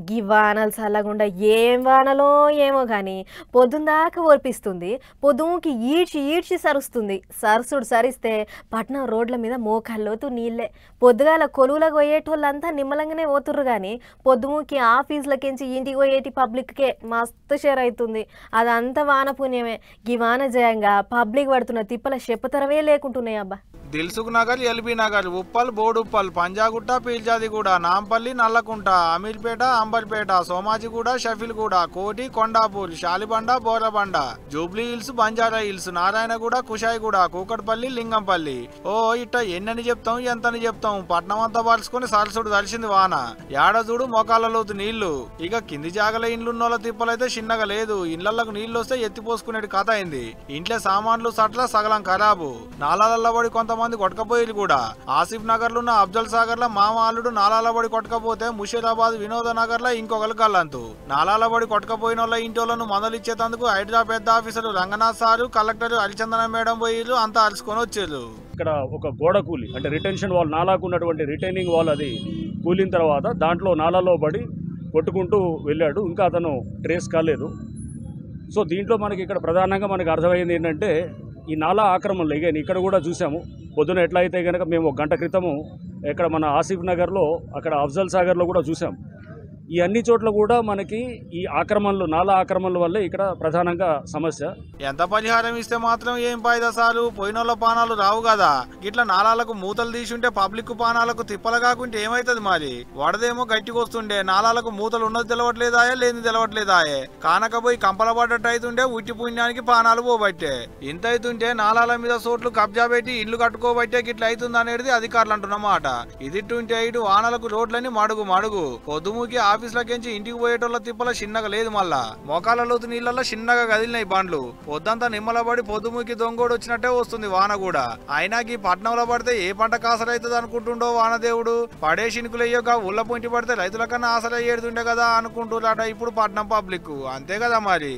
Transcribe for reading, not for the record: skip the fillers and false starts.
గీ వానలు చల్లగుండా ఏం వానలో ఏమో గాని పొద్దుందాకా ఓర్పిస్తుంది. పొద్దుకి ఈడ్చి ఈడ్చి సరుస్తుంది. సరుసుడు సరిస్తే పట్నం రోడ్ల మీద మోకాళ్ళలోతు నీళ్ళే. పొద్దుగాల కొలువులకు పోయేటోళ్ళంతా నిమ్మలంగానే పోతుర్రు గాని పొద్దుముకి ఆఫీసులకించి ఇంటికి పోయేటి పబ్లిక్కే మస్తు షేర్ అవుతుంది. అదంతా వాన పుణ్యమే. గీ వాన జయంగా పబ్లిక్ పడుతున్న తిప్పల చెప్పతరవే లేకుంటున్నాయి అబ్బా. Dilsukh Nagar, LB Nagar, Uppal, Boduppal, Panjagutta, Peerzadiguda, Nampally, Nallakunta, Ameerpet, Amberpet, Somajiguda, Shafilguda, Koti, Kondapur, Shalibanda, Borabanda, Jubilee Hills, Banjara Hills, Narayanguda, Kushaiguda, Kukatpally, Lingampally. ఓ ఇట్ట ఎన్నని చెప్తాం ఎంతని చెప్తాం. పట్నం అంతా పరుచుకొని సరసుడు దర్శింది వాన. ఏడజూడు మోకాళ్ళలోతు నీళ్లు. ఇక కింది జాగల ఇండ్లున్నోళ్ళ తిప్పలైతే చిన్నగా లేదు. ఇళ్లకు నీళ్లు వస్తే ఎత్తిపోసుకునేది కథ అయింది. ఇంట్లో సామాన్లు సట్ల సగలం ఖరాబు. నాలాలలో పడి కొంతమంది కొట్టకపోయేది కూడా. ఆసిఫ్ నగర్ లో ఉన్న అఫ్జల్ సాగర్ లో మామ అల్లుడు నాలాల పడి కొట్టకపోతే ముషీరాబాద్ వినోద నగర్ లో ఇంకొకరు కల్లంతు. నాలాల పడి కొట్టకపోయిన వాళ్ళ ఇంటోళ్లను మందలిచ్చేందుకు హైదరాబాద్ పెద్ద ఆఫీసర్ రంగనాథ్ సారు, కలెక్టర్ హరిచందన మేడం పోయిరు. అంతా అరుచుకొని వచ్చారు. ఇక్కడ ఒక గోడ కూలి అంటే రిటెన్షన్ వాల్, నాలాకు ఉన్నటువంటి రిటైనింగ్ వాల్ అది కూలిన తర్వాత దాంట్లో నాలాలో పడి కొట్టుకుంటూ వెళ్ళాడు. ఇంకా అతను ట్రేస్ కాలేదు. సో దీంట్లో మనకి ఇక్కడ ప్రధానంగా మనకు అర్థమైంది ఏంటంటే ఈ నాలా ఆక్రమణలు ఇక్కడ కూడా చూసాము. పొద్దున ఎట్లా అయితే కనుక మేము 1 గంట క్రితము ఇక్కడ మన ఆసిఫ్ నగర్లో అక్కడ అఫ్జల్ సాగర్లో కూడా చూసాం. ఈ అన్ని చోట్ల కూడా మనకి ఈ ఆక్రమణలు, నాలా ఆక్రమణల వల్లే ఇక్కడ ప్రధానంగా సమస్య. ఎంత పరిహారం ఇస్తే మాత్రం ఏం ఫాయిదా సారు? పోయినోళ్ళ పానాలు రావు కదా. ఇట్లా నాలాలకు మూతలు తీసుంటే పబ్లిక్ పానాలకు తిప్పలు కాకుంటే ఏమైతుంది మరి? వడదేమో గట్టికి వస్తుండే, నాలాలకు మూతలు ఉన్నది తెలవట్లేదాయే, లేని తెలవట్లేదాయే. కానకపోయి కంపల పడ్డట్టు అవుతుండే, ఉట్టి పుణ్యానికి పానాలు పోబట్టే. ఇంత అవుతుంటే నాలాల మీద చోట్లు కబ్జా పెట్టి ఇల్లు కట్టుకోబట్టే గిట్ల అవుతుంది అనేది అధికారులు అంటున్నమాట. ఇదిట్టుంటే ఇటు వానలకు రోడ్లని మడుగు మడుగు. పొద్దుముకి ఆఫీసులకించి ఇంటికి పోయేటోళ్ళ తిప్పల చిన్నగా లేదు. మళ్ళా మోకాళ్ళ లోతు నీళ్ళల్లో చిన్నగా కదిలినాయి బండ్లు. పొద్దంతా నిమ్మలబడి పొద్దుముకి దొంగోడు వచ్చినట్టే వస్తుంది వాన కూడా. అయినాకి పట్నంలో పడితే ఏ పంట కాసరైతుంది అనుకుంటుండో వానదేవుడు. పడే శినుకులయ్యాక ఉళ్ళ పొంటి పడితే రైతుల కన్నా ఆసరయ్యేడుతుండే కదా అనుకుంటున్నారట ఇప్పుడు పట్నం పబ్లిక్. అంతే కదా మరి.